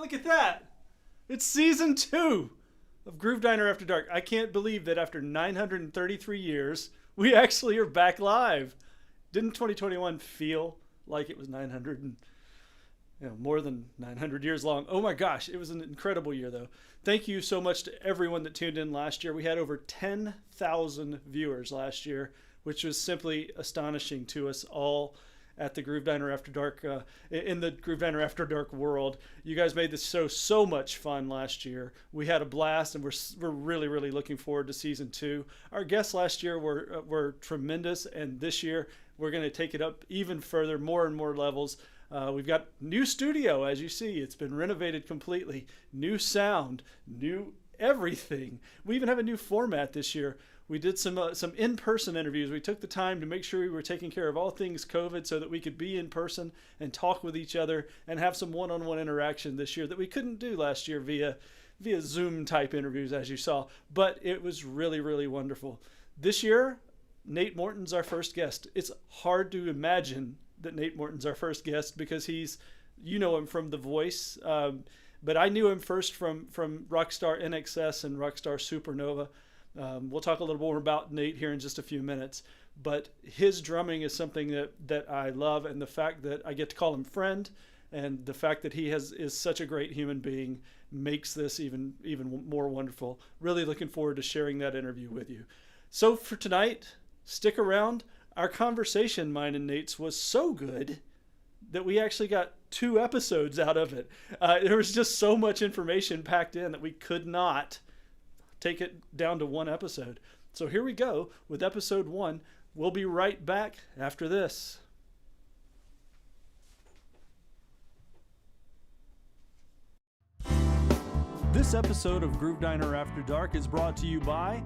look at that. It's season 2 of Groove Diner After Dark. I can't believe that after 933 years, we actually are back live. Didn't 2021 feel like it was 900 and more than 900 years long? Oh my gosh, it was an incredible year though. Thank you so much to everyone that tuned in last year. We had over 10,000 viewers last year, which was simply astonishing to us all at the Groove Diner After Dark, in the Groove Diner After Dark world. You guys made this show so much fun last year. We had a blast, and we're really, really looking forward to season 2. Our guests last year were tremendous, and this year we're going to take it up even further, more and more levels. We've got new studio, as you see. It's been renovated completely. New sound, new everything. We even have a new format this year. We did some in-person interviews. We took the time to make sure we were taking care of all things COVID so that we could be in person and talk with each other and have some one-on-one interaction this year that we couldn't do last year via Zoom type interviews, as you saw. But it was really, really wonderful. This year, Nate Morton's our first guest. It's hard to imagine that Nate Morton's our first guest because you know him from The Voice, but I knew him first from Rockstar NXS and Rockstar Supernova. We'll talk a little more about Nate here in just a few minutes, but his drumming is something that I love, and the fact that I get to call him friend and the fact that he is such a great human being makes this even more wonderful. Really looking forward to sharing that interview with you. So for tonight, stick around. Our conversation, mine and Nate's, was so good that we actually got 2 episodes out of it. There was just so much information packed in that we could not take it down to 1 episode. So here we go with episode 1. We'll be right back after this. This episode of Groove Diner After Dark is brought to you by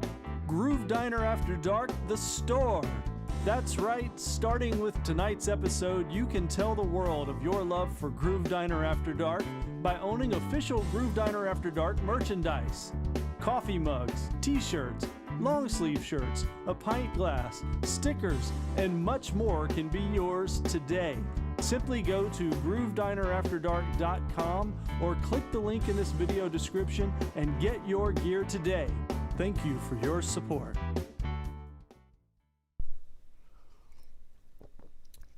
Groove Diner After Dark, the store. That's right, starting with tonight's episode, you can tell the world of your love for Groove Diner After Dark by owning official Groove Diner After Dark merchandise. Coffee mugs, t-shirts, long sleeve shirts, a pint glass, stickers, and much more can be yours today. Simply go to GrooveDinerAfterDark.com or click the link in this video description and get your gear today. Thank you for your support.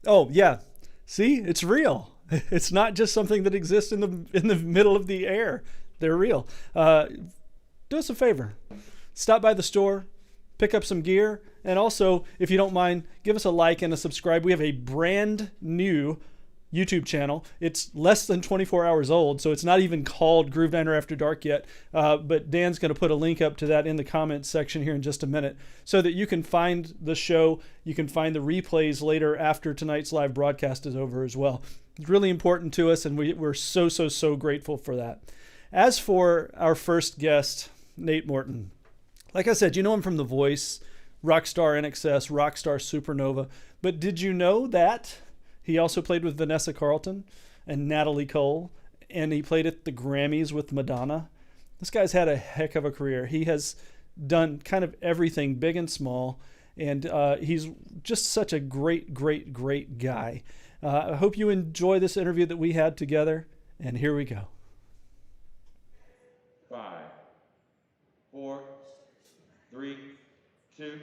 Oh yeah, see, it's real. It's not just something that exists in the middle of the air. They're real. Do us a favor. Stop by the store, pick up some gear, and also, if you don't mind, give us a like and a subscribe. We have a brand new YouTube channel. It's less than 24 hours old, so it's not even called Groove Diner After Dark yet. But Dan's going to put a link up to that in the comments section here in just a minute so that you can find the show. You can find the replays later after tonight's live broadcast is over as well. It's really important to us, and we're so grateful for that. As for our first guest, Nate Morton, like I said, you know him from The Voice, Rockstar NXS, Rockstar Supernova, but did you know that he also played with Vanessa Carlton and Natalie Cole, and he played at the Grammys with Madonna? This guy's had a heck of a career. He has done kind of everything, big and small, and he's just such a great guy. I hope you enjoy this interview that we had together, and here we go. 5, 4, 3, 2.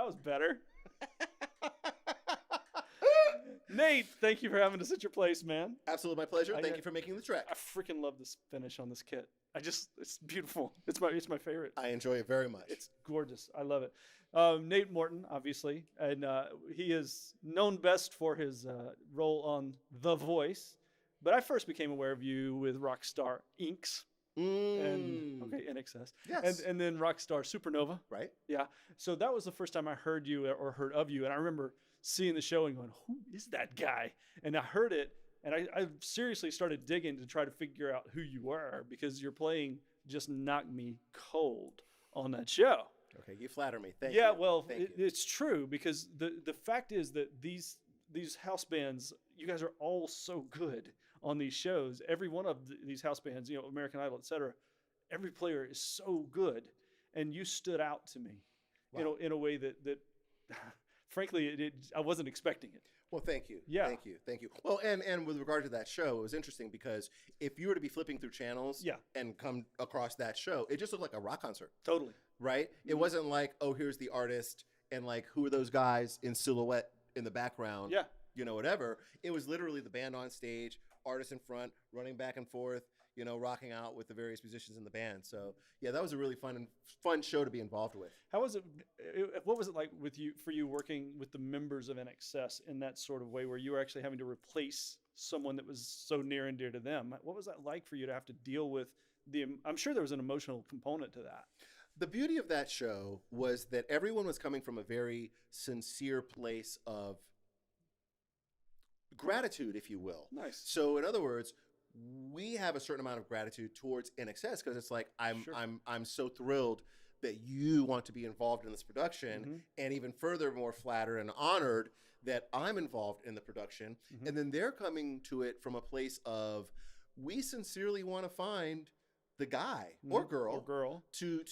was better. Nate, thank you for having us at your place, man. Absolutely my pleasure. Thank you for making the trek. I freaking love this finish on this kit. It's beautiful. It's my favorite. I enjoy it very much. It's gorgeous. I love it. Nate Morton, obviously, and he is known best for his role on The Voice. But I first became aware of you with Rockstar Inks. And NXS. Yes. And then Rockstar Supernova. Right. Yeah. So that was the first time I heard you or heard of you. And I remember seeing the show and going, who is that guy? And I heard it and I seriously started digging to try to figure out who you were, because your playing just knocked me cold on that show. Okay, you flatter me. Thank you. Yeah, well, it's true, because the fact is that these house bands, you guys are all so good on these shows. Every one of these house bands, American Idol, etc., every player is so good, and you stood out to me, Wow. in a way that frankly, I wasn't expecting it. Well, thank you. Yeah. Thank you. Well, and with regard to that show, it was interesting because if you were to be flipping through channels and come across that show, it just looked like a rock concert. Totally. Right? It wasn't like, oh, here's the artist and like, who are those guys in silhouette in the background? Yeah. Whatever. It was literally the band on stage, artist in front, running back and forth, rocking out with the various musicians in the band. So yeah, that was a really fun show to be involved with. How was it? What was it like for you working with the members of NXS in that sort of way, where you were actually having to replace someone that was so near and dear to them? What was that like for you to have to deal with I'm sure there was an emotional component to that. The beauty of that show was that everyone was coming from a very sincere place of gratitude, if you will. Nice. So in other words, we have a certain amount of gratitude towards NXS, because it's like, I'm so thrilled that you want to be involved in this production, and even further more flattered and honored that I'm involved in the production. And then they're coming to it from a place of, we sincerely want to find the guy or girl to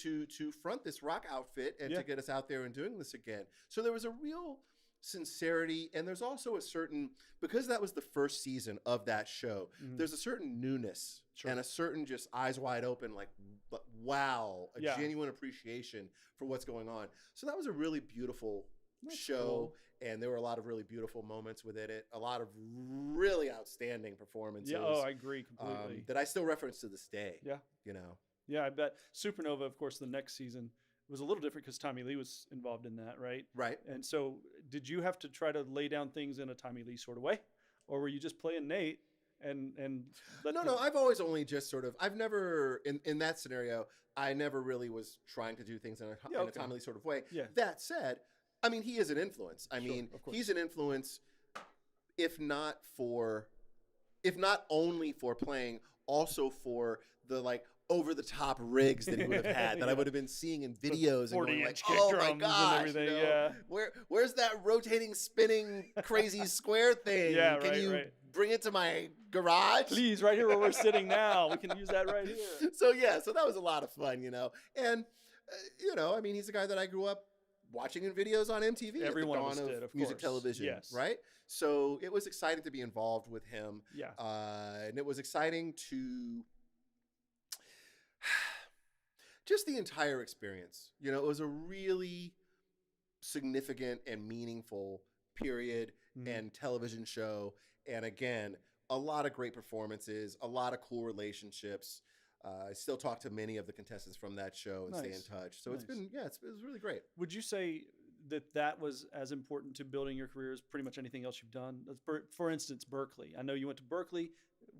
front this rock outfit and to get us out there and doing this again. So there was a real sincerity, and there's also a certain, because that was the first season of that show, there's a certain newness and a certain just eyes wide open, like, wow, a genuine appreciation for what's going on. So that was a really beautiful show, and there were a lot of really beautiful moments within it, a lot of really outstanding performances. I agree completely. That I still reference to this day. Yeah, I bet. Supernova, of course, the next season was a little different because Tommy Lee was involved in that, right? Right. And so did you have to try to lay down things in a Tommy Lee sort of way? Or were you just playing Nate and No, I've always only just sort of, I've never, in that scenario, I never really was trying to do things in a Tommy Lee sort of way. Yeah. That said, I mean, he is an influence. I mean, he's an influence, if not only for playing, also for the like over-the-top rigs that he would have had that I would have been seeing in videos and going like, oh my gosh, where's that rotating, spinning, crazy square thing? Can you bring it to my garage? Please, right here where we're sitting now. We can use that right here. So that was a lot of fun, And, I mean, he's a guy that I grew up watching in videos on MTV at the dawn of music television, right? So it was exciting to be involved with him. Yeah. And it was exciting to just the entire experience. It was a really significant and meaningful period and television show. And again, a lot of great performances, a lot of cool relationships. I still talk to many of the contestants from that show and stay in touch. So it's been, it was really great. Would you say that was as important to building your career as pretty much anything else you've done? For instance, Berkeley. I know you went to Berkeley.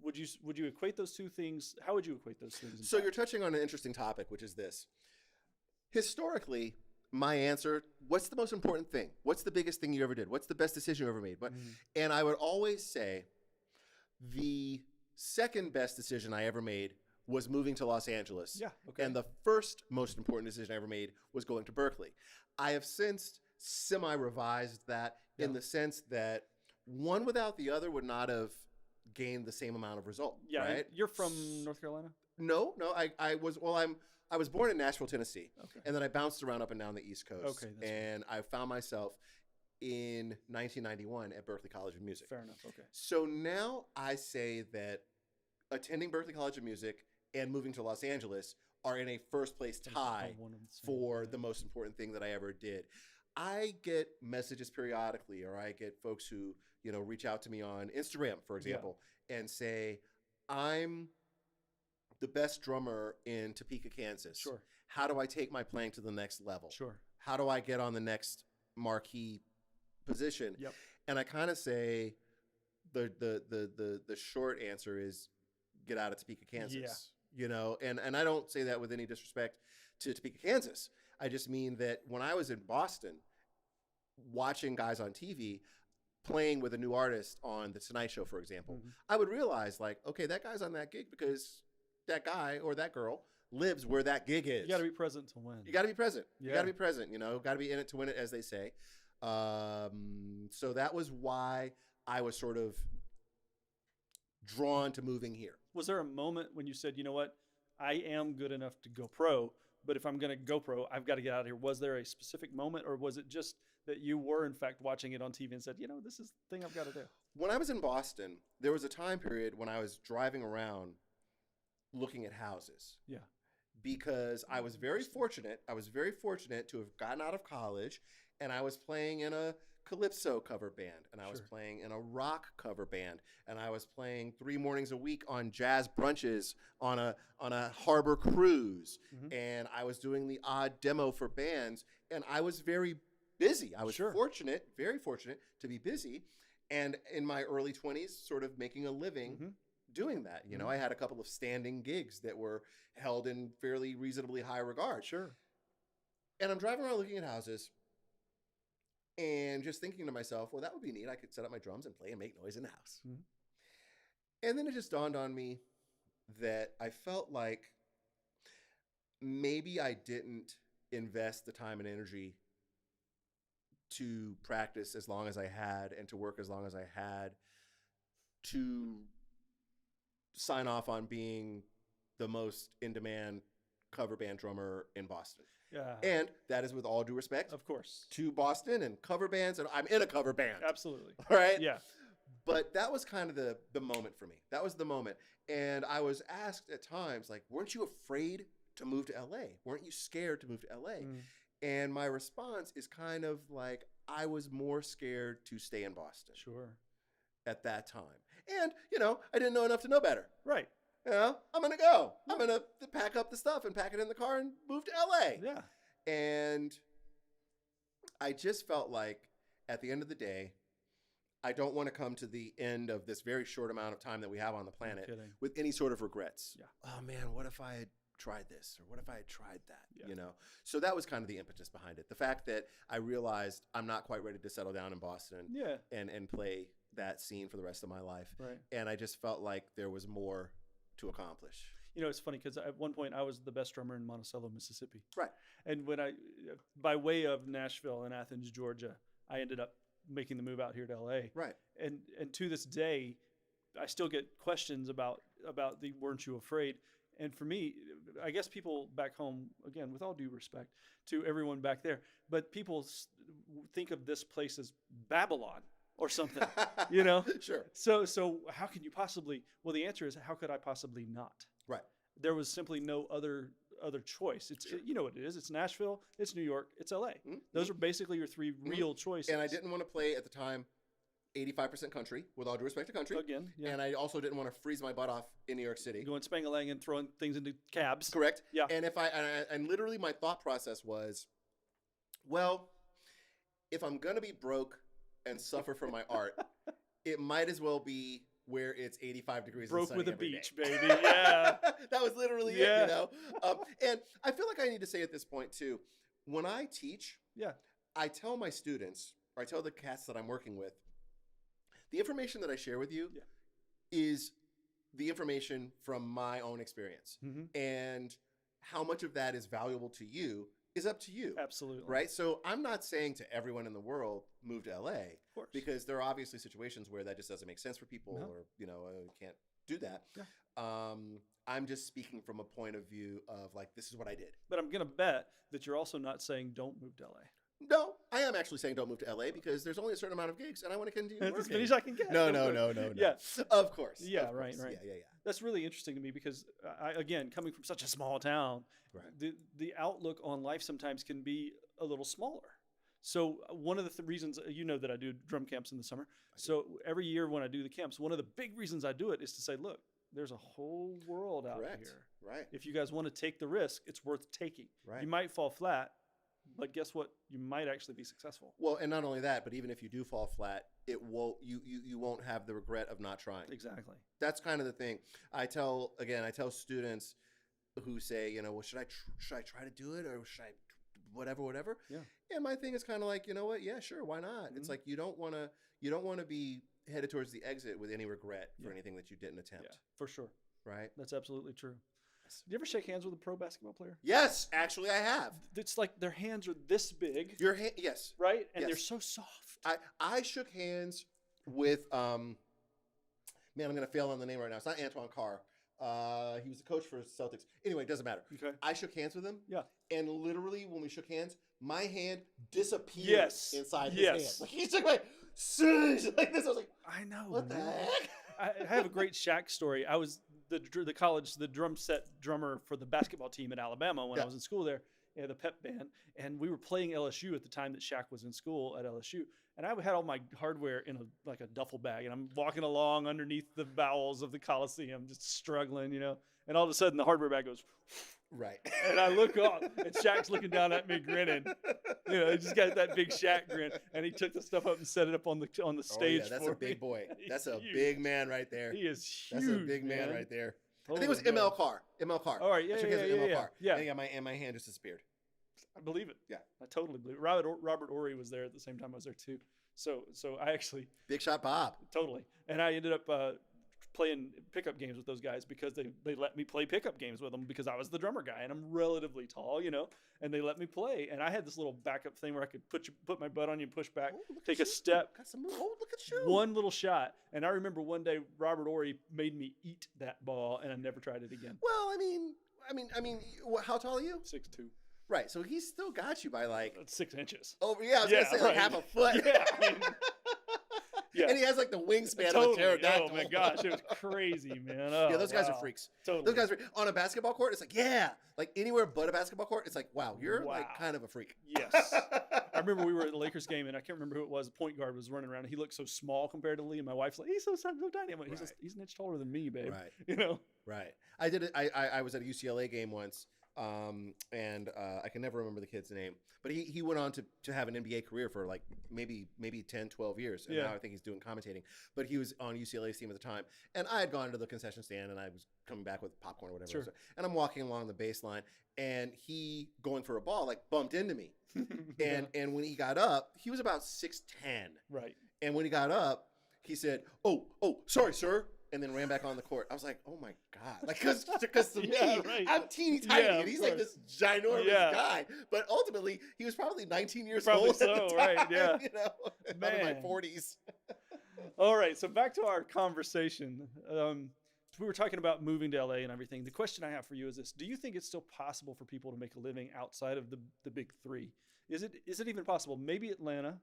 Would you equate those two things? How would you equate those things? So you're touching on an interesting topic, which is this. Historically, my answer, what's the most important thing? What's the biggest thing you ever did? What's the best decision you ever made? And I would always say the second best decision I ever made was moving to Los Angeles. Yeah, okay. And the first most important decision I ever made was going to Berkeley. I have since semi-revised that in the sense that one without the other would not have gained the same amount of result. Yeah, right? You're from North Carolina? No, I was born in Nashville, Tennessee. Okay. And then I bounced around up and down the East Coast. Okay. And I found myself in 1991 at Berklee College of Music. Fair enough, okay. So now I say that attending Berklee College of Music and moving to Los Angeles are in a first place tie for the most important thing that I ever did. I get messages periodically, or I get folks who, reach out to me on Instagram, for example, and say, I'm the best drummer in Topeka, Kansas. Sure. How do I take my playing to the next level? Sure. How do I get on the next marquee position? Yep. And I kind of say the short answer is get out of Topeka, Kansas. And I don't say that with any disrespect to Topeka, Kansas. I just mean that when I was in Boston, watching guys on TV playing with a new artist on the Tonight Show, for example, I would realize, like, okay, that guy's on that gig because that guy or that girl lives where that gig is. You got to be present to win. You got to be present. Yeah. You got to be present. Got to be in it to win it, as they say. So that was why I was sort of drawn to moving here. Was there a moment when you said, you know what, I am good enough to go pro, but if I'm going to go pro, I've got to get out of here? Was there a specific moment, or was it just that you were, in fact, watching it on TV and said, this is the thing I've got to do? When I was in Boston, there was a time period when I was driving around looking at houses. Yeah. Because I was very fortunate. I was very fortunate to have gotten out of college, and I was playing in a calypso cover band, and I was playing in a rock cover band, and I was playing 3 mornings a week on jazz brunches on a harbor cruise, and I was doing the odd demo for bands, and I was very busy. I was fortunate, very fortunate to be busy, and in my early 20s, sort of making a living doing that. I had a couple of standing gigs that were held in fairly reasonably high regard. Sure. And I'm driving around looking at houses and just thinking to myself, well, that would be neat. I could set up my drums and play and make noise in the house. And then it just dawned on me that I felt like maybe I didn't invest the time and energy to practice as long as I had and to work as long as I had to sign off on being the most in-demand cover band drummer in Boston. Yeah. And that is with all due respect, of course, to Boston and cover bands. And I'm in a cover band. Absolutely. All right? Yeah. But that was kind of the moment for me. That was the moment. And I was asked at times, like, weren't you afraid to move to LA? Weren't you scared to move to LA? And my response is kind of like, I was more scared to stay in Boston. Sure. At that time. And, I didn't know enough to know better. Right. I'm going to go. I'm going to pack up the stuff and pack it in the car and move to LA. Yeah. And I just felt like at the end of the day, I don't want to come to the end of this very short amount of time that we have on the planet with any sort of regrets. Yeah. Oh man, what if I had tried this? Or what if I had tried that? Yeah. So that was kind of the impetus behind it. The fact that I realized I'm not quite ready to settle down in Boston and play that scene for the rest of my life. Right. And I just felt like there was more to accomplish. It's funny because at one point I was the best drummer in Monticello, Mississippi. Right. And when by way of Nashville and Athens, Georgia, I ended up making the move out here to LA. Right. And to this day, I still get questions about the weren't you afraid? And for me, I guess people back home, again, with all due respect to everyone back there, but people think of this place as Babylon or something, Sure. So how can you possibly? Well, the answer is, how could I possibly not? Right. There was simply no other choice. It's you know what it is. It's Nashville, it's New York, it's LA. Those are basically your 3 real choices. And I didn't want to play at the time 85% country, with all due respect to country. Again, yeah. And I also didn't want to freeze my butt off in New York City. Going spang-a-lang and throwing things into cabs. Correct. Yeah. And and literally my thought process was, well, if I'm going to be broke and suffer from my art, it might as well be where it's 85 degrees Broke and sunny with a every beach, day. baby. Yeah. That was literally it, And I feel like I need to say at this point too, when I teach, I tell my students, or I tell the cats that I'm working with, the information that I share with you is the information from my own experience. And how much of that is valuable to you is up to you. Absolutely. Right? So I'm not saying to everyone in the world, move to LA. Of course. Because there are obviously situations where that just doesn't make sense for people or, can't do that. Yeah. I'm just speaking from a point of view of like, this is what I did. But I'm going to bet that you're also not saying don't move to LA. No, I am actually saying don't move to LA because there's only a certain amount of gigs and I want to continue working. As many as I can get. No. Yeah. Of course. Yeah, of right. course. Yeah. That's really interesting to me because, again, coming from such a small town, the outlook on life sometimes can be a little smaller. So one of the reasons, you know, that I do drum camps in the summer. So every year when I do the camps, one of the big reasons I do it is to say, look, there's a whole world out here. Right. If you guys want to take the risk, it's worth taking. Right. You might fall flat, but guess what? You might actually be successful. Well, and not only that, but even if you do fall flat, it won't. You won't have the regret of not trying. Exactly. That's kind of the thing. I tell students who say, you know, well, should I try to do it, or should I whatever? Yeah. And my thing is kind of like, you know what? Yeah, sure, why not? It's like you don't want to be headed towards the exit with any regret for anything that you didn't attempt. Yeah, for sure. Right. That's absolutely true. Do you ever shake hands with a pro basketball player? Yes, actually, I have. It's like their hands are this big. Yes. Right? And yes. they're so soft. I shook hands with man, I'm gonna fail on the name right now. It's not Antoine Carr. He was the coach for Celtics. Anyway, it doesn't matter. Okay. I shook hands with him. Yeah. And literally, when we shook hands, my hand disappeared inside his hand. Like he took my like this. I was like, I know. What the heck? I have a great Shaq story. I was the drum set drummer for the basketball team at Alabama when I was in school there. The pep band, and we were playing LSU at the time that Shaq was in school at LSU. And I had all my hardware in a duffel bag, and I'm walking along underneath the bowels of the Coliseum, just struggling, you know. And all of a sudden, the hardware bag goes, right. And I look up, and Shaq's looking down at me, grinning. You know, he just got that big Shaq grin, and he took the stuff up and set it up on the stage. Oh, yeah, that's for a big me. boy. That's a huge. Big man right there. He is huge. That's a big man right there. I think it was Holy ML God. Carr. ML Carr. All right, yeah, I shook yeah, hands with ML yeah, Carr. yeah. And my hand just disappeared. I believe it. Yeah, I totally believe it. Robert Ory was there at the same time I was there too. So I actually Big shot Bob. totally, and I ended up playing pickup games with those guys because they let me play pickup games with them because I was the drummer guy and I'm relatively tall, you know, and they let me play. And I had this little backup thing where I could put my butt on you and push back, take a step. Got some moves. Oh, look at you. One little shot. And I remember one day Robert Ory made me eat that ball and I never tried it again. Well, I mean, how tall are you? 6'2". Right, so he's still got you by like That's 6 inches. over. Yeah, I was gonna say like half a foot. Yeah. I mean, yeah. And he has like the wingspan Totally. of a pterodactyl. Oh my gosh, it was crazy, man. Oh, Yeah, those guys are wow. freaks. Totally. Those guys are on a basketball court. It's like, yeah, like anywhere but a basketball court. It's like, wow, you're like kind of a freak. Yes. I remember we were at the Lakers game, and I can't remember who it was. The point guard was running around, and he looked so small comparatively. And my wife's like, "He's so tiny." I'm like, he's an inch taller than me, babe. Right. You know. Right. I did it. I was at a UCLA game once, and I can never remember the kid's name, but he went on to have an NBA career for like maybe 10, 12 years. And now I think he's doing commentating, but he was on UCLA's team at the time. And I had gone to the concession stand and I was coming back with popcorn or whatever. Sure. And I'm walking along the baseline and he going for a ball, like bumped into me. And when he got up, he was about 6'10". Right. And when he got up, he said, oh, sorry, sir. And then ran back on the court. I was like, "Oh my god!" Like, because to me, right. I'm teeny tiny, Yeah, and he's like this ginormous guy. But ultimately, he was probably 19 years Probably old. so, at the time, right? Yeah, you know, I'm in my 40s. All right, so back to our conversation. We were talking about moving to LA and everything. The question I have for you is this: do you think it's still possible for people to make a living outside of the big three? Is it even possible? Maybe Atlanta,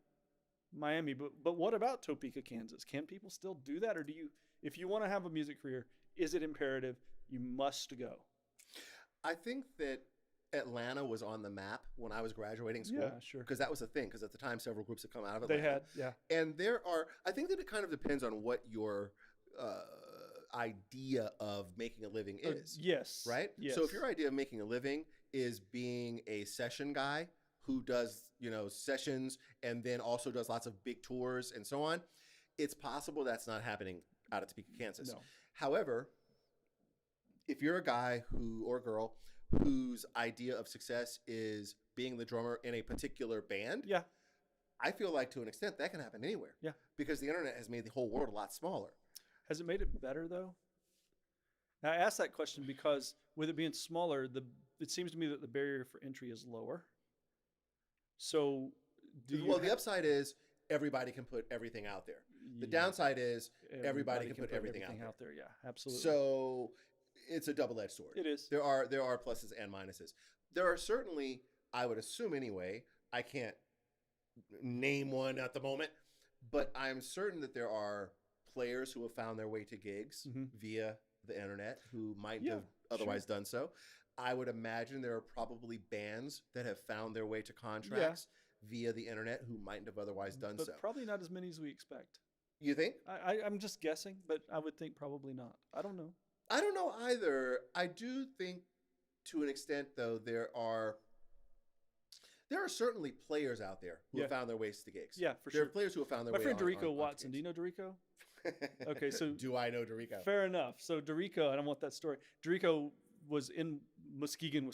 Miami, but what about Topeka, Kansas? Can people still do that, or do you? If you want to have a music career, is it imperative you must go? I think that Atlanta was on the map when I was graduating school. Yeah, sure. Because that was the thing. Because at the time, several groups had come out of Atlanta. They had, yeah. And I think that it kind of depends on what your idea of making a living is. Yes. Right? Yes. So if your idea of making a living is being a session guy who does, sessions and then also does lots of big tours and so on, it's possible that's not happening out of Topeka, Kansas. No. However, if you're a guy or girl whose idea of success is being the drummer in a particular band, Yeah. I feel like to an extent that can happen anywhere. Yeah. Because the internet has made the whole world a lot smaller. Has it made it better though? Now, I ask that question because with it being smaller, it seems to me that the barrier for entry is lower. So, the upside is everybody can put everything out there. The downside is everybody can put everything out there. Yeah, absolutely. So it's a double-edged sword. It is. There are pluses and minuses. There are certainly, I would assume anyway, I can't name one at the moment, but I'm certain that there are players who have found their way to gigs via the internet who might have otherwise done so. I would imagine there are probably bands that have found their way to contracts via the internet who mightn't have otherwise done but so. probably not as many as we expect. You think? I'm just guessing, but I would think probably not. I don't know. I don't know either. I do think to an extent, though, there are certainly players out there who have found their ways to gigs. Yeah, for there sure. are players who have found their My way friend on Dorico on Watson. Do you know Dorico? Okay, so do I know Dorico? Fair enough. So Dorico, I don't want that story. Dorico was in Muskegon,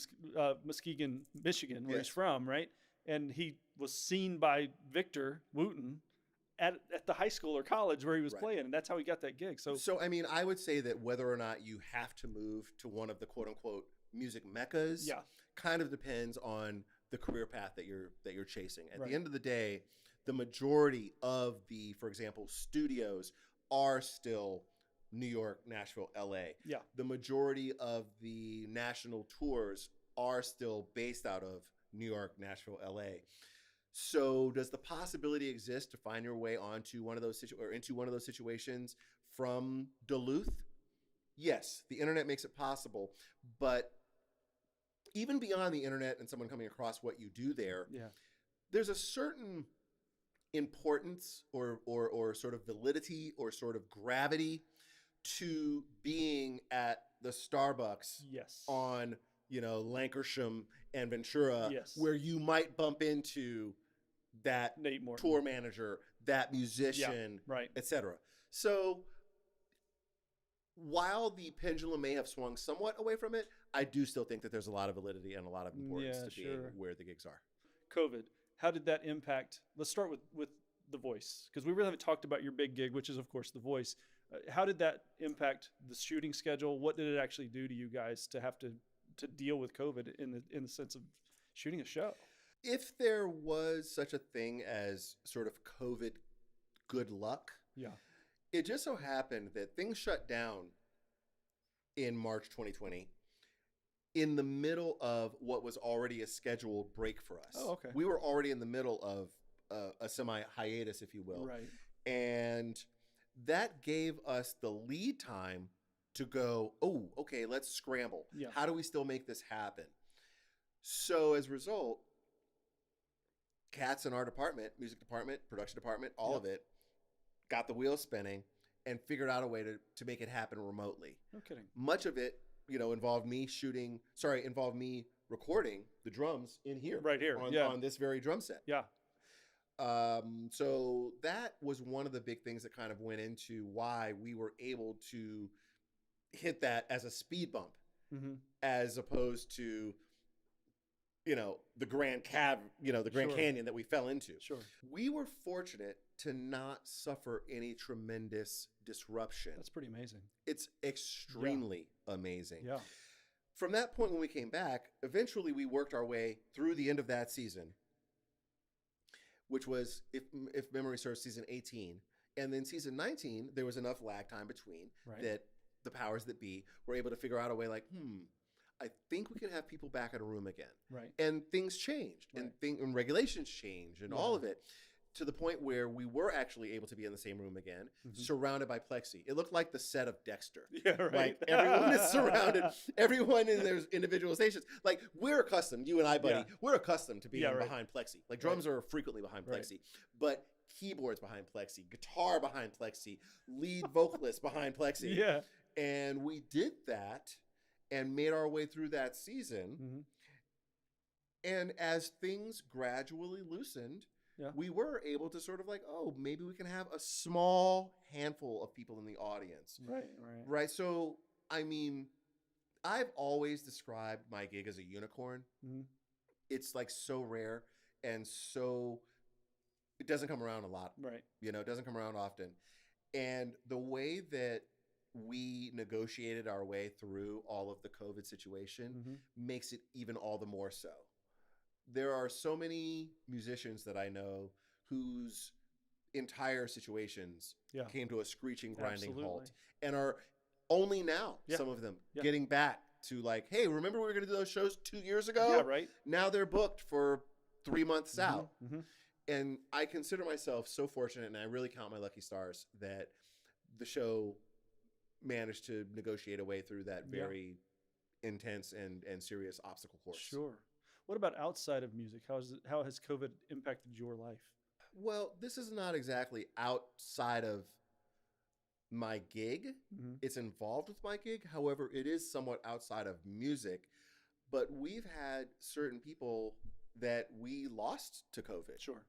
Michigan, where he's from, right? And he was seen by Victor Wooten at the high school or college where he was playing, and that's how he got that gig. So I mean, I would say that whether or not you have to move to one of the quote unquote music meccas, kind of depends on the career path that you're chasing. At the end of the day, the majority of the, for example, studios are still New York, Nashville, LA. Yeah. The majority of the national tours are still based out of New York, Nashville, LA. So does the possibility exist to find your way onto one of those into one of those situations from Duluth? Yes, the internet makes it possible, but even beyond the internet and someone coming across what you do there, there's a certain importance or sort of validity or sort of gravity to being at the Starbucks on, Lankersham and Ventura, where you might bump into that Nate Morton, tour manager, that musician, etc. So while the pendulum may have swung somewhat away from it, I do still think that there's a lot of validity and a lot of importance to being where the gigs are. COVID, how did that impact? Let's start with The Voice, because we really haven't talked about your big gig, which is, of course, The Voice. How did that impact the shooting schedule? What did it actually do to you guys to have to deal with COVID in the sense of shooting a show? If there was such a thing as sort of COVID good luck, it just so happened that things shut down in March 2020 in the middle of what was already a scheduled break for us. Oh, okay. We were already in the middle of a semi-hiatus, if you will. Right. And that gave us the lead time to go, oh, okay, let's scramble. Yeah. How do we still make this happen? So as a result, cats in our department, music department, production department, all of it, got the wheels spinning and figured out a way to make it happen remotely. No kidding. Much of it, involved me recording the drums in here. Right here. On this very drum set. Yeah. So that was one of the big things that kind of went into why we were able to hit that as a speed bump, as opposed to, the Grand Canyon that we fell into. Sure. We were fortunate to not suffer any tremendous disruption. That's pretty amazing. It's extremely amazing. Yeah. From that point when we came back, eventually we worked our way through the end of that season, which was, if memory serves, season 18. And then season 19, there was enough lag time between that the powers that be were able to figure out a way like, I think we can have people back in a room again. Right. And things changed and regulations changed and all of it, to the point where we were actually able to be in the same room again, surrounded by plexi. It looked like the set of Dexter. Yeah, right. Like everyone is surrounded, everyone in their individual stations. Like we're accustomed, you and I, buddy, we're accustomed to being behind plexi. Like drums are frequently behind plexi, but keyboards behind plexi, guitar behind plexi, lead vocalist behind plexi. Yeah. And we did that and made our way through that season. And as things gradually loosened, we were able to sort of like, oh, maybe we can have a small handful of people in the audience. Right. So, I mean, I've always described my gig as a unicorn. It's like so rare and so, it doesn't come around a lot. Right. It doesn't come around often. And the way that we negotiated our way through all of the COVID situation makes it even all the more so. There are so many musicians that I know whose entire situations came to a screeching, grinding halt, and are only now, some of them, getting back to like, hey, remember we were going to do those shows 2 years ago? Yeah, right. Now they're booked for 3 months out. And I consider myself so fortunate, and I really count my lucky stars that the show managed to negotiate a way through that very intense and serious obstacle course. Sure. What about outside of music? How has COVID impacted your life? Well, this is not exactly outside of my gig. Mm-hmm. It's involved with my gig. However, it is somewhat outside of music. But we've had certain people that we lost to COVID. Sure.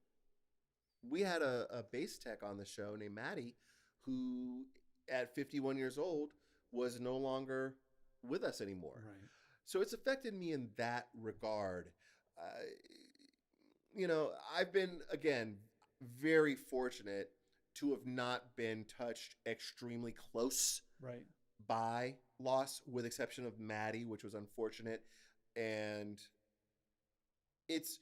We had a bass tech on the show named Maddie, who at 51 years old was no longer with us anymore. Right. So it's affected me in that regard. You know, I've been, again, very fortunate to have not been touched extremely close Right. by loss, with exception of Maddie, which was unfortunate. And it's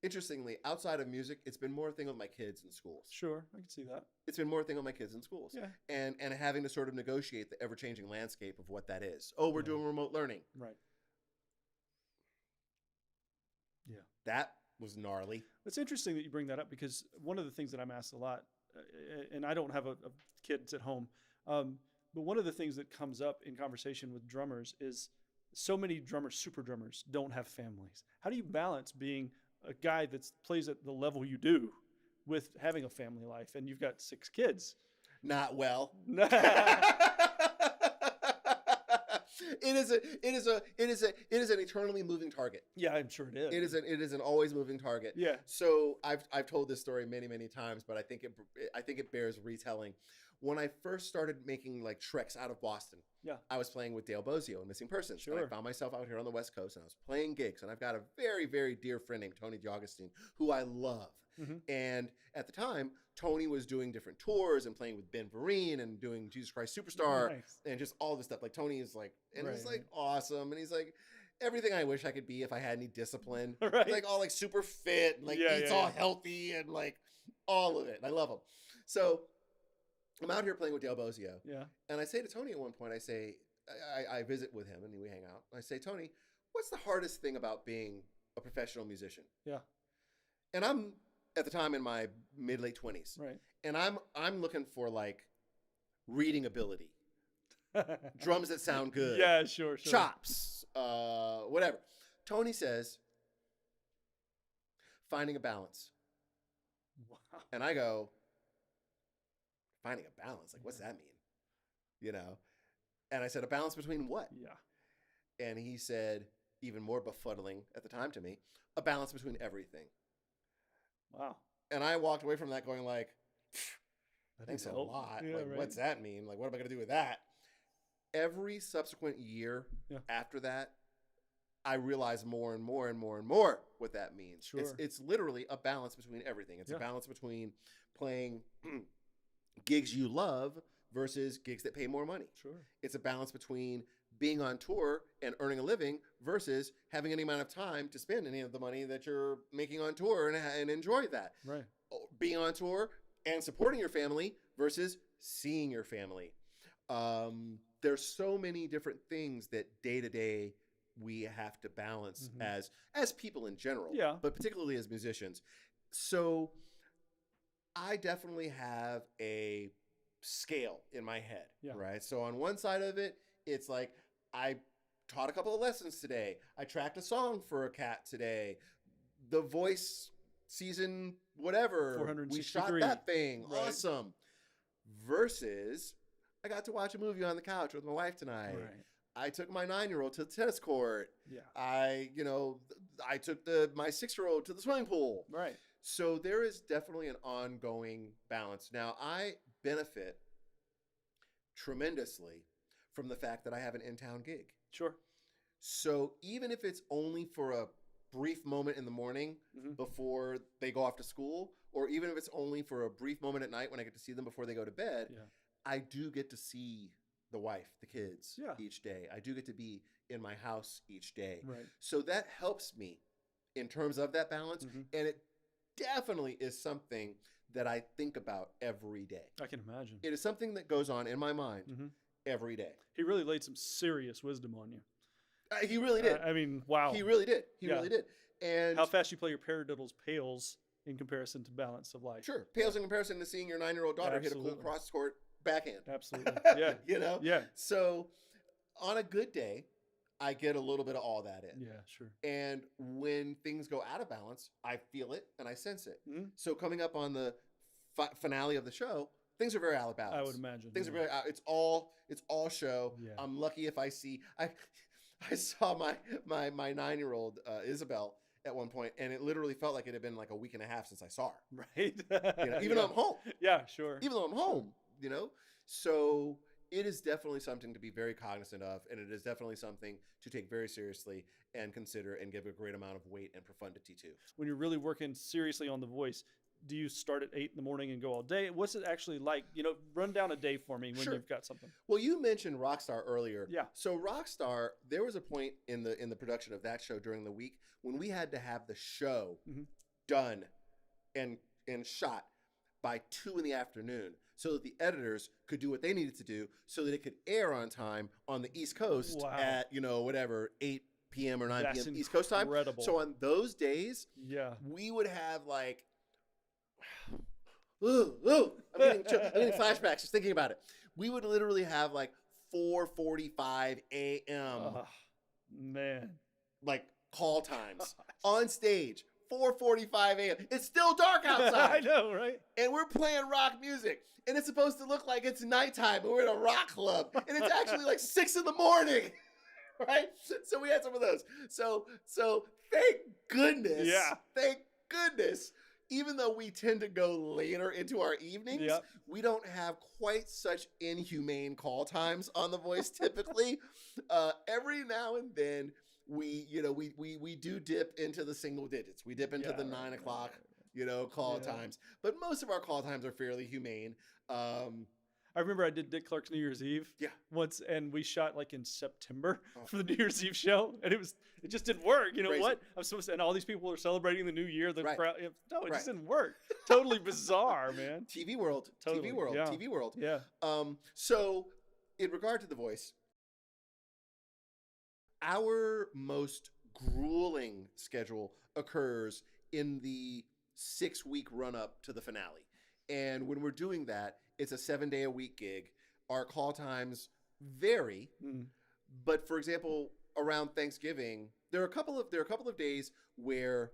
interestingly, outside of music, it's been more a thing with my kids in schools. Sure, I can see that. It's been more a thing with my kids in schools. Yeah. And having to sort of negotiate the ever-changing landscape of what that is. Oh, we're doing remote learning. Right. Yeah. That was gnarly. It's interesting that you bring that up, because one of the things that I'm asked a lot, and I don't have a kids at home, but one of the things that comes up in conversation with drummers is so many drummers, super drummers, don't have families. How do you balance being a guy that plays at the level you do with having a family life, and you've got 6 kids? Not well. It is an eternally moving target. Yeah, I'm sure it is. It is an always moving target. Yeah. So I've told this story many times, but I think it bears retelling. When I first started making like treks out of Boston, yeah, I was playing with Dale Bozio in Missing Persons. Sure. And I found myself out here on the West Coast, and I was playing gigs, and I've got a very, very dear friend named Tony DiAugustine, who I love. Mm-hmm. And at the time, Tony was doing different tours and playing with Ben Vereen and doing Jesus Christ Superstar. Nice. And just all this stuff. Like Tony is like, and Right. he's like awesome. And he's like everything I wish I could be if I had any discipline. Right. He's like all like super fit, and like Yeah, eats yeah, all yeah. healthy and like all of it. And I love him. So I'm out here playing with Dale Bozio. Yeah. And I say to Tony at one point, I visit with him and we hang out. I say, Tony, what's the hardest thing about being a professional musician? Yeah. And I'm at the time in my mid-late 20s. Right. And I'm looking for like reading ability, drums that sound good, Yeah, sure. chops, whatever. Tony says, finding a balance. Wow. And I go, finding a balance? Like, what's that mean? You know? And I said, a balance between what? Yeah. And he said, even more befuddling at the time to me, a balance between everything. Wow. And I walked away from that going like, That thanks a help. lot. Yeah, like, right. what's that mean? Like, what am I going to do with that? Every subsequent year after that, I realized more and more and more and more what that means. Sure. It's literally a balance between everything. It's Yeah. a balance between playing gigs you love versus gigs that pay more money. Sure. It's a balance between being on tour and earning a living versus having any amount of time to spend any of the money that you're making on tour and enjoy that. Right. Being on tour and supporting your family versus seeing your family. There's so many different things that day to day we have to balance as people in general, Yeah. but particularly as musicians. So I definitely have a scale in my head, Yeah. right? So on one side of it, it's like I taught a couple of lessons today. I tracked a song for a cat today. The Voice season, whatever, we shot 463. that thing. Right. Awesome. Versus I got to watch a movie on the couch with my wife tonight. Right. I took my 9-year-old to the tennis court. Yeah. I took my 6-year-old to the swimming pool. Right. So there is definitely an ongoing balance. Now, I benefit tremendously from the fact that I have an in-town gig. Sure. So even if it's only for a brief moment in the morning before they go off to school, or even if it's only for a brief moment at night when I get to see them before they go to bed, Yeah. I do get to see the wife, the kids Yeah. each day. I do get to be in my house each day. Right. So that helps me in terms of that balance. Mm-hmm. And it definitely is something that I think about every day. I can imagine. It is something that goes on in my mind every day. He really laid some serious wisdom on you. He really did. I mean, wow. He really did. He Yeah. really did. And How fast you play your paradiddles pales in comparison to balance of life. sure, pales in comparison to seeing your 9-year-old daughter hit a cool Absolutely. cross-court backhand. Absolutely. Yeah. You know? Yeah. So on a good day, I get a little bit of all that in. Yeah, sure. And when things go out of balance, I feel it and I sense it. Mm-hmm. So coming up on the finale of the show, things are very out of balance. I would imagine. Things are very it's all show. Yeah. I'm lucky if I see I saw my 9-year-old Isabel at one point, and it literally felt like it had been like a week and a half since I saw her. Right. You know, even though I'm home. Yeah, sure. Even though I'm home, you know? So it is definitely something to be very cognizant of, and it is definitely something to take very seriously and consider and give a great amount of weight and profundity to. When you're really working seriously on the voice, do you start at 8 in the morning and go all day? What's it actually like? You know, run down a day for me when you've got something. Well, you mentioned Rockstar earlier. Yeah. So Rockstar, there was a point in the production of that show during the week when we had to have the show done and shot by 2 in the afternoon so that the editors could do what they needed to do so that it could air on time on the East Coast at, you know, whatever, 8 p.m. or 9 p.m. East Coast time. So on those days, we would have like, I'm getting flashbacks just thinking about it. We would literally have like 4:45 a.m. Oh, man. Like call times on stage. 4:45 a.m. It's still dark outside. I know, right? And we're playing rock music. And it's supposed to look like it's nighttime, but we're in a rock club. And it's actually like 6 in the morning. Right? So we had some of those. So thank goodness. Yeah. Thank goodness. Even though we tend to go later into our evenings, we don't have quite such inhumane call times on The Voice typically. Every now and then we do dip into the single digits. We dip into the 9 o'clock, call times. But most of our call times are fairly humane. I remember I did Dick Clark's New Year's Eve once, and we shot like in September for the New Year's Eve show, and it just didn't work. You know Crazy. what? I'm supposed to, and all these people are celebrating the new year. The crowd, no, it Right. just didn't work. Totally bizarre, man. TV world, Totally. TV world. Yeah. So in regard to The Voice, our most grueling schedule occurs in the 6-week run up to the finale. And when we're doing that, it's a 7-day-a-week gig. Our call times vary, but for example, around Thanksgiving, there are a couple of days where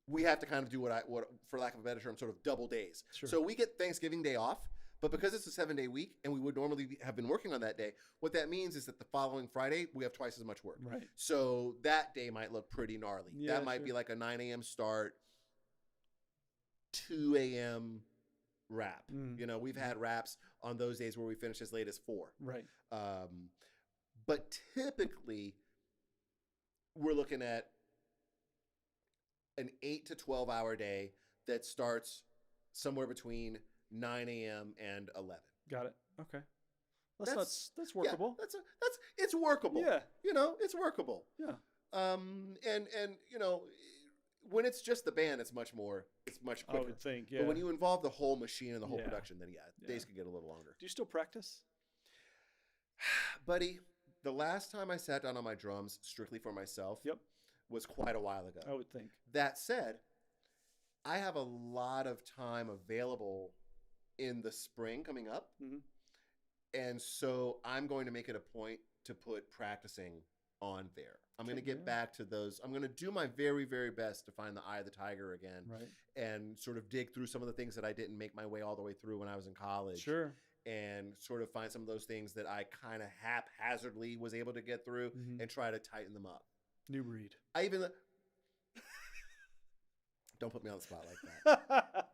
we have to kind of do what for lack of a better term, sort of double days. Sure. So we get Thanksgiving Day off, but because it's a 7-day week and we would normally have been working on that day, what that means is that the following Friday we have twice as much work. Right. So that day might look pretty gnarly. Yeah, that might be like a 9 a.m. start, 2 a.m. wrap. We've had wraps on those days where we finish as late as 4. Right. But typically we're looking at an 8 to 12 hour day that starts somewhere between 9 a.m. and 11. Got it. Okay. That's workable. Yeah, it's workable. Yeah. It's workable. Yeah. And when it's just the band, it's much quicker. I would think, yeah. But when you involve the whole machine and the whole production, then days can get a little longer. Do you still practice? Buddy, the last time I sat down on my drums strictly for myself was quite a while ago. I would think. That said, I have a lot of time available in the spring coming up. And so I'm going to make it a point to put practicing on there. I'm going to get back to those. I'm going to do my very, very best to find the eye of the tiger again and sort of dig through some of the things that I didn't make my way all the way through when I was in college. Sure. And sort of find some of those things that I kind of haphazardly was able to get through and try to tighten them up. New breed. I even... Don't put me on the spot like that.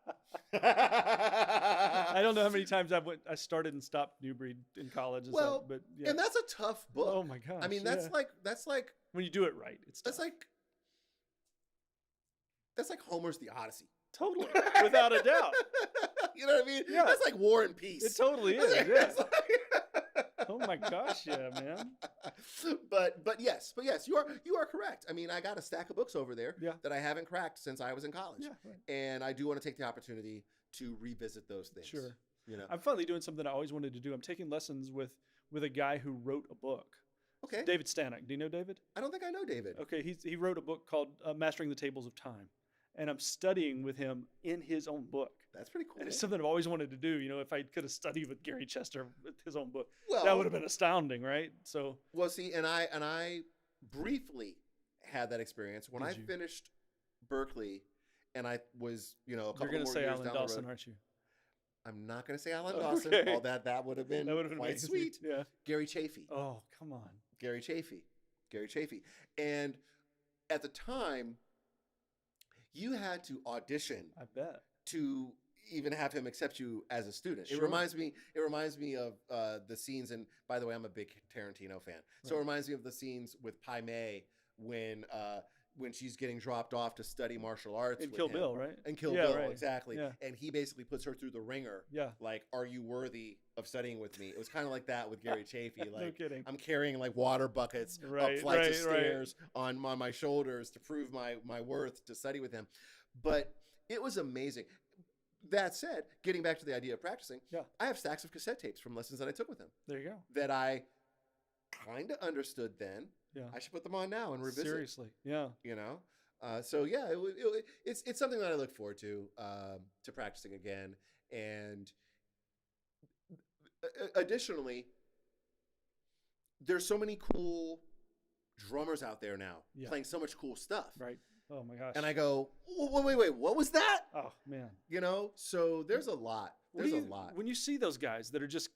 I don't know how many times I started and stopped New Breed in college. And stuff, but and that's a tough book. Oh my gosh! I mean, that's like when you do it right. That's like Homer's The Odyssey. Totally, without a doubt. You know what I mean? Yeah. That's like War and Peace. It totally is. Yeah. Oh my gosh, yeah, man. But yes, you are correct. I mean, I got a stack of books over there that I haven't cracked since I was in college. Yeah, right. And I do want to take the opportunity to revisit those things. Sure. I'm finally doing something I always wanted to do. I'm taking lessons with a guy who wrote a book. Okay. David Stanek. Do you know David? I don't think I know David. Okay, he wrote a book called Mastering the Tables of Time. and I'm studying with him in his own book. That's pretty cool. And it's something I've always wanted to do. You know, if I could have studied with Gary Chester with his own book, Well, that would have been astounding, right? So, well, see, and I briefly had that experience when I finished Berkeley, and I was, you know, a couple more years down the road. You're going to say Alan Dawson, aren't you? I'm not going to say Alan Dawson. Okay. Oh, that would have been quite amazing. sweet. Yeah. Gary Chafee. Oh, come on. Gary Chafee. And at the time, you had to audition. I bet. To even have him accept you as a student. Sure. It reminds me of the scenes, and by the way, I'm a big Tarantino fan. So it reminds me of the scenes with Pai Mei when she's getting dropped off to study martial arts. In Kill Bill, right? And Kill Bill, right. exactly. Yeah. And he basically puts her through the ringer. Yeah. Like, are you worthy of studying with me? It was kind of like that with Gary Chafee. Like, No kidding. I'm carrying like water buckets Right, up flights of right. stairs on my shoulders to prove my worth to study with him. But it was amazing. That said, getting back to the idea of practicing, I have stacks of cassette tapes from lessons that I took with him. There you go. That I kind of understood then. Yeah. I should put them on now and revisit. Seriously. Yeah. You know? So yeah, it's something that I look forward to practicing again. And additionally, there's so many cool drummers out there now playing so much cool stuff. Right. Oh my gosh. And I go, wait, what was that? Oh man. You know, so there's a lot. There's a lot. When you see those guys that are just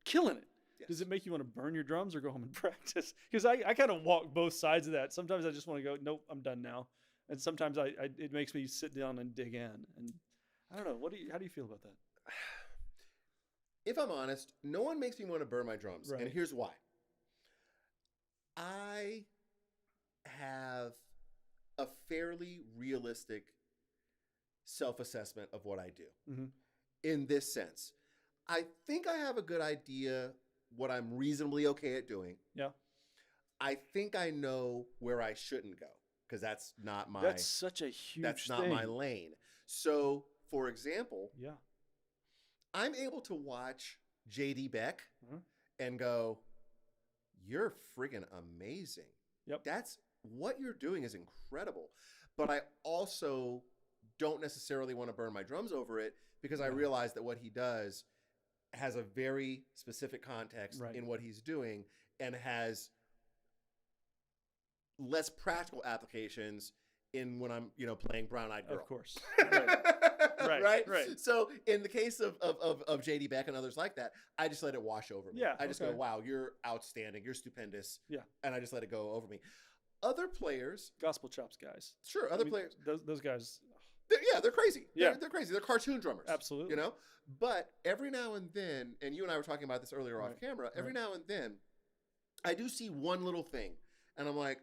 killing it, Yes. does it make you want to burn your drums or go home and practice? Because I kind of walk both sides of that. Sometimes I just want to go, nope, I'm done now. And sometimes it makes me sit down and dig in. And I don't know. How do you feel about that? If I'm honest, no one makes me want to burn my drums. Right. And here's why. I have a fairly realistic self-assessment of what I do. Mm-hmm. In this sense, I think I have a good idea what I'm reasonably okay at doing. Yeah. I think I know where I shouldn't go because that's not my. That's such a huge That's thing. not my lane. So, for example, Yeah. I'm able to watch JD Beck Mhm. and go, "You're friggin' amazing. Yep. That's what you're doing is incredible." But I also don't necessarily want to burn my drums over it because I realize that what he does has a very specific context Right. in what he's doing and has less practical applications in when I'm, playing Brown Eyed Girl. Of course. Right. So in the case of JD Beck and others like that, I just let it wash over me. Yeah, I just okay. go, wow, you're outstanding. You're stupendous. Yeah. And I just let it go over me. Other players, Gospel chops guys. sure, other players, Those guys. they're crazy. Yeah. They're crazy. They're cartoon drummers. Absolutely. But every now and then, and you and I were talking about this earlier off camera, every now and then, I do see one little thing. And I'm like,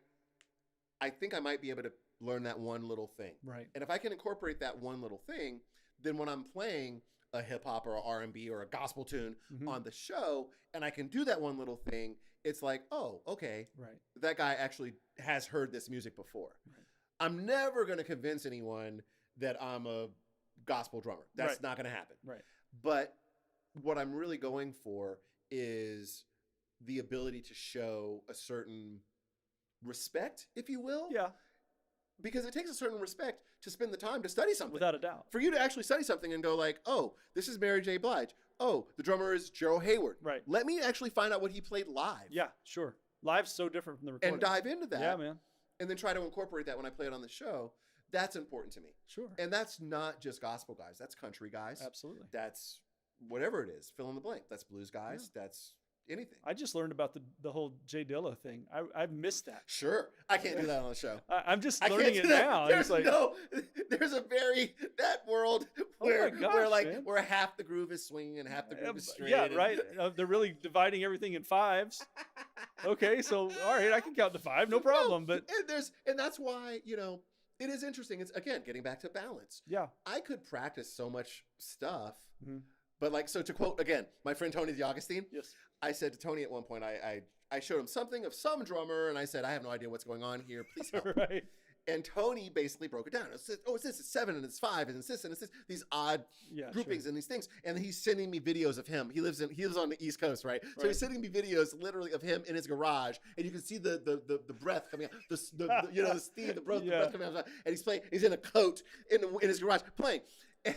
I think I might be able to learn that one little thing. Right. And if I can incorporate that one little thing, then when I'm playing a hip hop or a R&B or a gospel tune on the show, and I can do that one little thing, it's like, oh, okay, Right. that guy actually has heard this music before. Right. I'm never going to convince anyone that I'm a gospel drummer. That's not going to happen. Right. But what I'm really going for is the ability to show a certain respect, if you will. Yeah. Because it takes a certain respect to spend the time to study something. Without a doubt. For you to actually study something and go like, oh, this is Mary J. Blige. Oh, the drummer is Gerald Hayward. Right. Let me actually find out what he played live. Yeah, sure. Live's so different from the recording. And dive into that. Yeah, man. And then try to incorporate that when I play it on the show. That's important to me. Sure. And that's not just gospel guys. That's country guys. Absolutely. That's whatever it is. Fill in the blank. That's blues guys. Yeah. That's anything. I just learned about the whole Jay Dilla thing. I've missed that. Sure. I can't do that on the show. I'm just I can't learning do it that. now. There's It's like, there's a that world Oh where, my gosh, where man. where half the groove is swinging and half the groove is straight. yeah, and- right. They're really dividing everything in fives. Okay, so all right, I can count to five, no problem. But and that's why, it is interesting. It's again getting back to balance. yeah, I could practice so much stuff, Mhm. but so to quote again, my friend Tony DeAugustine, yes, I said to Tony at one point, I showed him something of some drummer, and I said, I have no idea what's going on here. Please help. right. And Tony basically broke it down. It's this, it's 7 and it's 5 and it's this and it's this, these odd groupings and these things. And he's sending me videos of him. He lives on the East Coast, right? So he's sending me videos literally of him in his garage, and you can see the breath coming out, the steam, the breath coming out. And he's in a coat in his garage playing.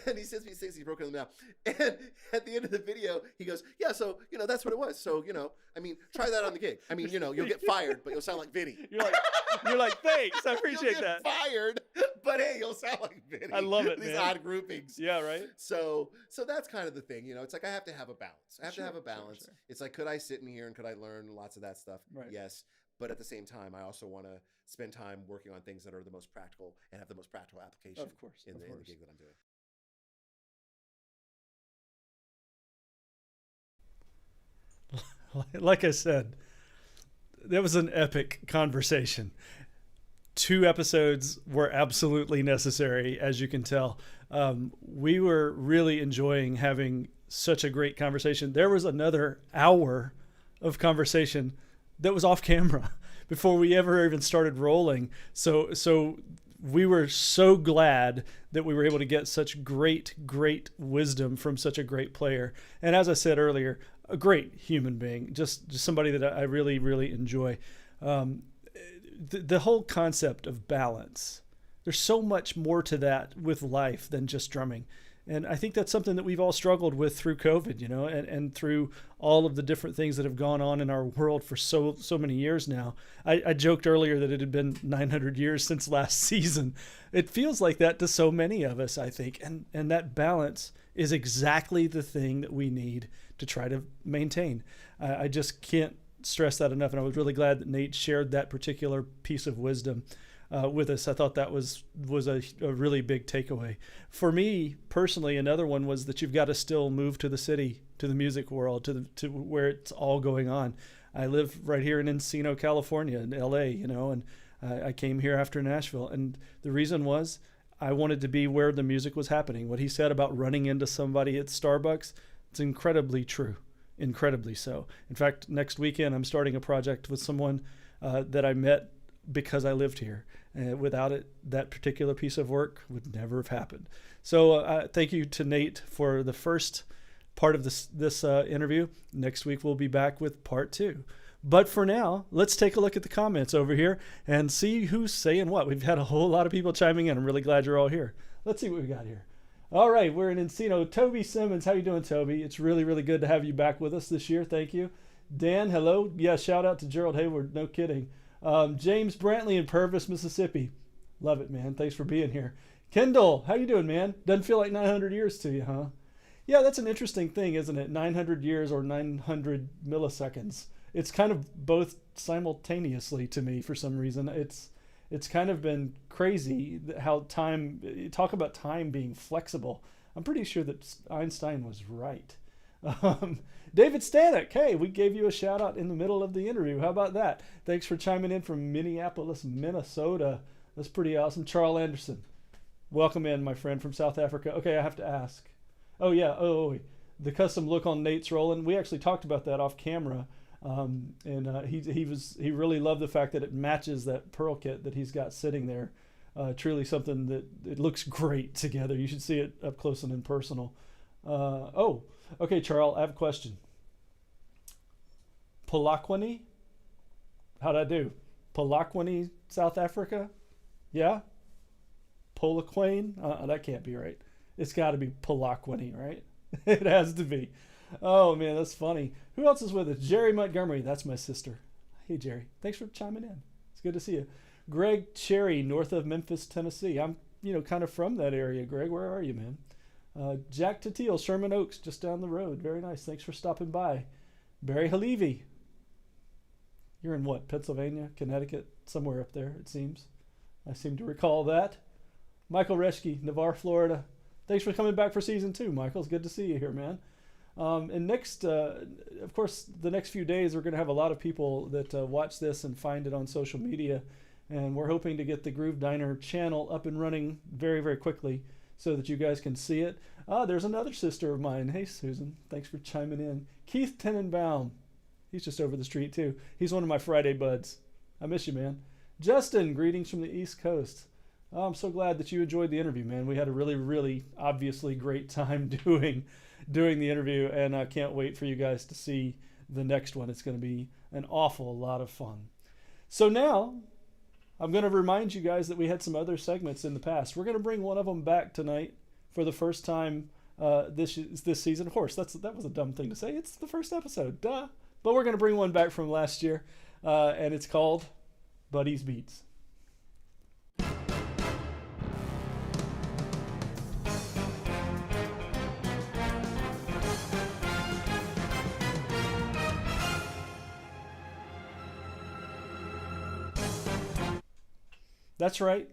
And he sends me things, he's broken them down. And at the end of the video, he goes, yeah, so, that's what it was. So, try that on the gig. You'll get fired, but you'll sound like Vinny. You're like, thanks. I appreciate you'll that. get fired, but hey, you'll sound like Vinny. I love it, These man. odd groupings. Yeah, right. So that's kind of the thing, It's like I have to have a balance. I have to have a balance. Sure. It's like, could I sit in here and could I learn lots of that stuff? Right. Yes. But at the same time, I also want to spend time working on things that are the most practical and have the most practical application in the gig that I'm doing. Like I said, that was an epic conversation. 2 episodes were absolutely necessary, as you can tell. We were really enjoying having such a great conversation. There was another hour of conversation that was off camera before we ever even started rolling. So we were so glad that we were able to get such great wisdom from such a great player. And as I said earlier, a great human being, just somebody that I really, really enjoy. The whole concept of balance, there's so much more to that with life than just drumming. And I think that's something that we've all struggled with through COVID, and through all of the different things that have gone on in our world for so many years now. I joked earlier that it had been 900 years since last season. It feels like that to so many of us, I think. And that balance is exactly the thing that we need to try to maintain. I just can't stress that enough. And I was really glad that Nate shared that particular piece of wisdom with us. I thought that was a really big takeaway. For me personally, another one was that you've got to still move to the city, to the music world, to where it's all going on. I live right here in Encino, California, in LA, and I came here after Nashville. And the reason was I wanted to be where the music was happening. What he said about running into somebody at Starbucks, it's incredibly true, incredibly so. In fact, next weekend, I'm starting a project with someone that I met because I lived here. Without it, that particular piece of work would never have happened. So thank you to Nate for the first part of this interview. Next week, we'll be back with part 2. But for now, let's take a look at the comments over here and see who's saying what. We've had a whole lot of people chiming in. I'm really glad you're all here. Let's see what we got here. All right, we're in Encino. Toby Simmons, how you doing, Toby? It's really, really good to have you back with us this year. Thank you. Dan, hello. Yeah, shout out to Gerald Hayward. No kidding. James Brantley in Purvis, Mississippi. Love it, man. Thanks for being here. Kendall, how you doing, man? Doesn't feel like 900 years to you, huh? Yeah, that's an interesting thing, isn't it? 900 years or 900 milliseconds. It's kind of both simultaneously to me for some reason. It's kind of been crazy how talk about time being flexible. I'm pretty sure that Einstein was right. David Stanek, hey, we gave you a shout out in the middle of the interview. How about that? Thanks for chiming in from Minneapolis, Minnesota. That's pretty awesome. Charles Anderson, welcome in, my friend from South Africa. Okay, I have to ask. Oh yeah, the custom look on Nate's rolling. We actually talked about that off camera, he really loved the fact that it matches that Pearl kit that he's got sitting there. Truly something that it looks great together. You should see it up close and in personal. Okay, Charles, I have a question. Polokwane? How'd I do? Polokwane, South Africa? Yeah? Polokwane? That can't be right. It's got to be Polokwane, right? It has to be. Oh, man, that's funny. Who else is with us? Jerry Montgomery. That's my sister. Hey, Jerry. Thanks for chiming in. It's good to see you. Greg Cherry, north of Memphis, Tennessee. I'm, kind of from that area. Greg, where are you, man? Jack Tatil, Sherman Oaks, just down the road. Very nice. Thanks for stopping by. Barry Halevi. You're in what? Pennsylvania, Connecticut, somewhere up there, it seems. I seem to recall that. Michael Reschke, Navarre, Florida. Thanks for coming back for season 2, Michael. It's good to see you here, man. And next, of course, the next few days, we're going to have a lot of people that watch this and find it on social media. And we're hoping to get the Groove Diner channel up and running very, very quickly so that you guys can see it. There's another sister of mine. Hey, Susan. Thanks for chiming in. Keith Tenenbaum. He's just over the street, too. He's one of my Friday buds. I miss you, man. Justin, greetings from the East Coast. Oh, I'm so glad that you enjoyed the interview, man. We had a really, really obviously great time doing the interview, and I can't wait for you guys to see the next one. It's going to be an awful lot of fun. So now I'm going to remind you guys that we had some other segments in the past. We're going to bring one of them back tonight for the first time this season. Of course, that was a dumb thing to say. It's the first episode, duh. But we're going to bring one back from last year, and it's called Buddy's Beats. That's right.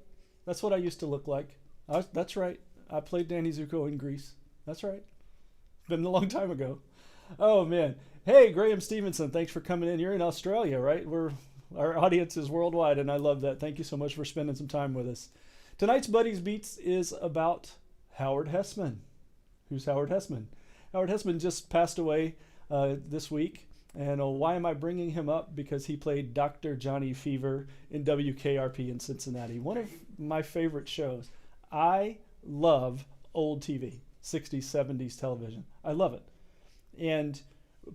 That's what I used to look like. That's right. I played Danny Zuko in Greece. That's right. Been a long time ago. Oh, man. Hey, Graham Stevenson, thanks for coming in. You're in Australia, right? Our audience is worldwide, and I love that. Thank you so much for spending some time with us. Tonight's Buddy's Beats is about Howard Hessman. Who's Howard Hessman? Howard Hessman just passed away this week. And why am I bringing him up? Because he played Dr. Johnny Fever in WKRP in Cincinnati. One of my favorite shows. I love old TV, 60s, 70s television. I love it. And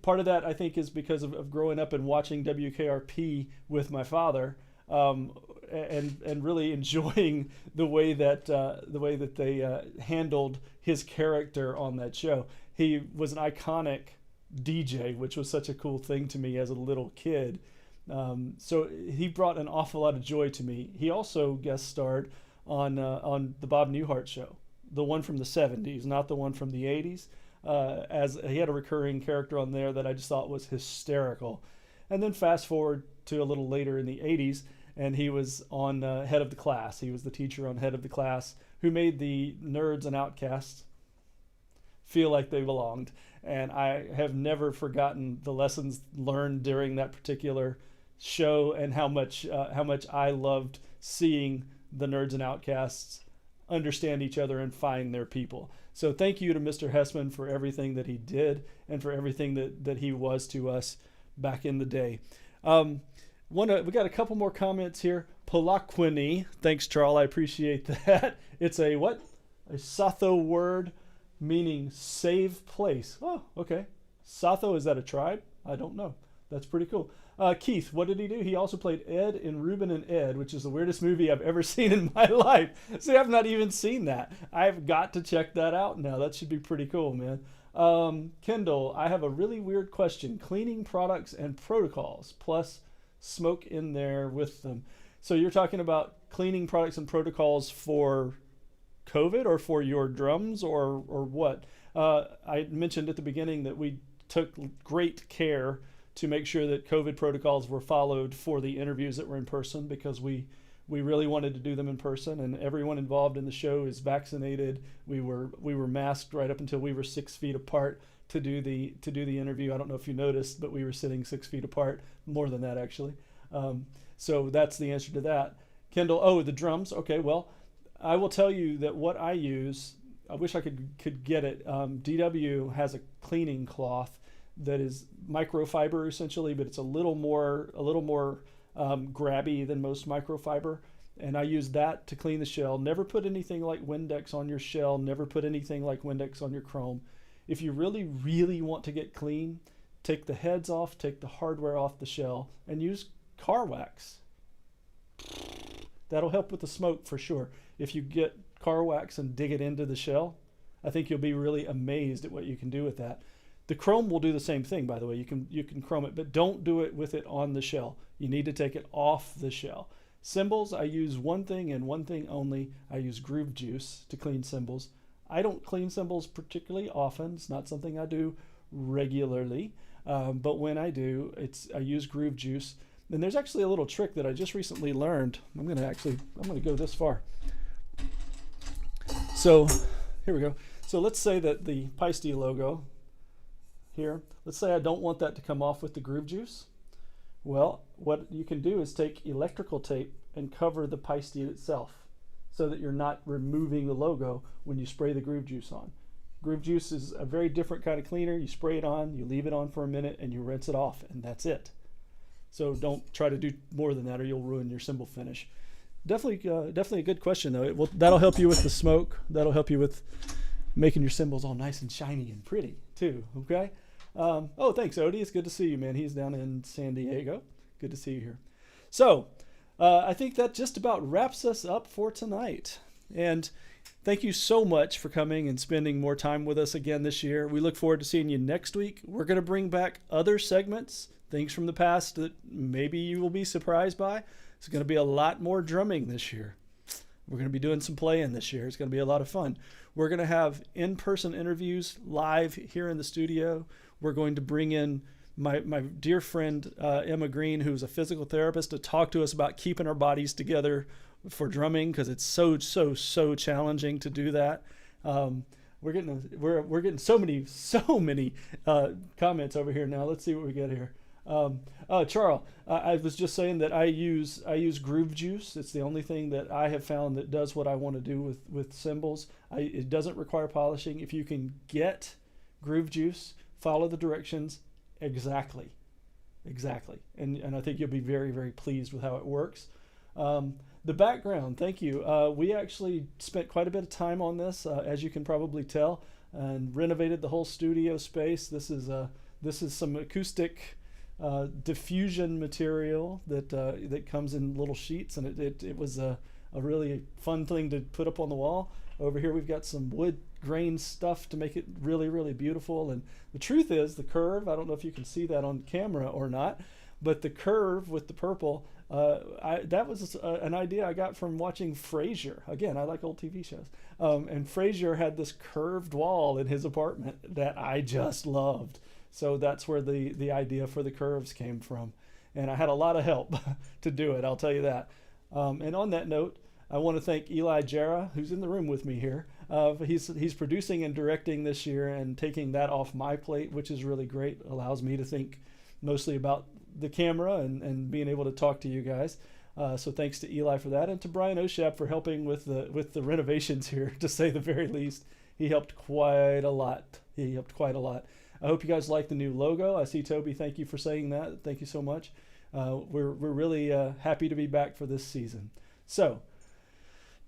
part of that, I think, is because of growing up and watching WKRP with my father, and really enjoying the way that they handled his character on that show. He was an iconic DJ, which was such a cool thing to me as a little kid. So he brought an awful lot of joy to me. He also guest starred on the Bob Newhart show, the one from the 70s, not the one from the 80s. As he had a recurring character on there that I just thought was hysterical. And then fast forward to a little later in the 80s, and he was on Head of the Class. He was the teacher on Head of the Class who made the nerds and outcasts feel like they belonged. And I have never forgotten the lessons learned during that particular show, and how much I loved seeing the nerds and outcasts understand each other and find their people. So thank you to Mr. Hessman for everything that he did and for everything that he was to us back in the day. We got a couple more comments here. Polaquini, thanks, Charles. I appreciate that. It's a what? A Satho word meaning save place. Oh, okay. Satho, is that a tribe? I don't know. That's pretty cool. Keith, what did he do? He also played Ed in Ruben and Ed, which is the weirdest movie I've ever seen in my life. See, I've not even seen that. I've got to check that out now. That should be pretty cool, man. Kendall, I have a really weird question. Cleaning products and protocols, plus smoke in there with them. So you're talking about cleaning products and protocols for COVID or for your drums or what? I mentioned at the beginning that we took great care to make sure that COVID protocols were followed for the interviews that were in person, because we really wanted to do them in person, and everyone involved in the show is vaccinated. We were masked right up until we were 6 feet apart to do the interview. I don't know if you noticed, but we were sitting 6 feet apart, more than that actually. So that's the answer to that. Kendall, oh, the drums. Okay, well, I will tell you that what I use, I wish I could get it. DW has a cleaning cloth that is microfiber essentially, but it's a little more grabby than most microfiber. And I use that to clean the shell. Never put anything like Windex on your shell. Never put anything like Windex on your chrome. If you really, really want to get clean, take the heads off, take the hardware off the shell, and use car wax. That'll help with the smoke for sure. If you get car wax and dig it into the shell, I think you'll be really amazed at what you can do with that. The chrome will do the same thing, by the way. You can chrome it, but don't do it with it on the shell. You need to take it off the shell. Cymbals, I use one thing and one thing only. I use Groove Juice to clean cymbals. I don't clean cymbals particularly often. It's not something I do regularly, but when I do, I use Groove Juice. And there's actually a little trick that I just recently learned. I'm gonna go this far. So here we go. So let's say that the Paiste logo here, let's say I don't want that to come off with the Groove Juice. Well, what you can do is take electrical tape and cover the Paiste itself so that you're not removing the logo when you spray the Groove Juice on. Groove Juice is a very different kind of cleaner. You spray it on, you leave it on for a minute, and you rinse it off, and that's it. So don't try to do more than that, or you'll ruin your cymbal finish. Definitely a good question though. That'll help you with the smoke. That'll help you with making your cymbals all nice and shiny and pretty too. Okay. Oh, thanks, Odie. It's good to see you, man. He's down in San Diego. Good to see you here. So I think that just about wraps us up for tonight. And thank you so much for coming and spending more time with us again this year. We look forward to seeing you next week. We're going to bring back other segments, things from the past that maybe you will be surprised by. It's going to be a lot more drumming this year. We're going to be doing some playing this year. It's going to be a lot of fun. We're going to have in-person interviews live here in the studio. We're going to bring in my dear friend Emma Green, who's a physical therapist, to talk to us about keeping our bodies together for drumming, because it's so challenging to do that. We're getting so many comments over here now. Let's see what we get here. Charles, I was just saying that I use Groove Juice. It's the only thing that I have found that does what I want to do with cymbals. It doesn't require polishing. If you can get Groove Juice, follow the directions exactly, and I think you'll be very pleased with how it works. The background, thank you. We actually spent quite a bit of time on this, as you can probably tell, and renovated the whole studio space. This is some acoustic diffusion material that comes in little sheets, and it was a really fun thing to put up on the wall. Over here we've got some wood grain stuff to make it really beautiful. And the truth is, the curve, I don't know if you can see that on camera or not, but the curve with the purple, that was an idea I got from watching Frasier. Again, I like old TV shows. And Frasier had this curved wall in his apartment that I just loved. So that's where the idea for the curves came from. And I had a lot of help to do it, I'll tell you that. And on that note, I want to thank Eli Jarrah, who's in the room with me here. He's producing and directing this year and taking that off my plate, which is really great. Allows me to think mostly about the camera and being able to talk to you guys. So thanks to Eli for that, and to Brian Oshap for helping with the renovations here, to say the very least. He helped quite a lot. I hope you guys like the new logo. I see Toby. Thank you for saying that. Thank you so much. We're really happy to be back for this season. So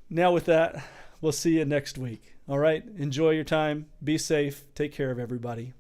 now with that, we'll see you next week. All right. Enjoy your time. Be safe. Take care of everybody.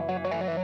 Bye.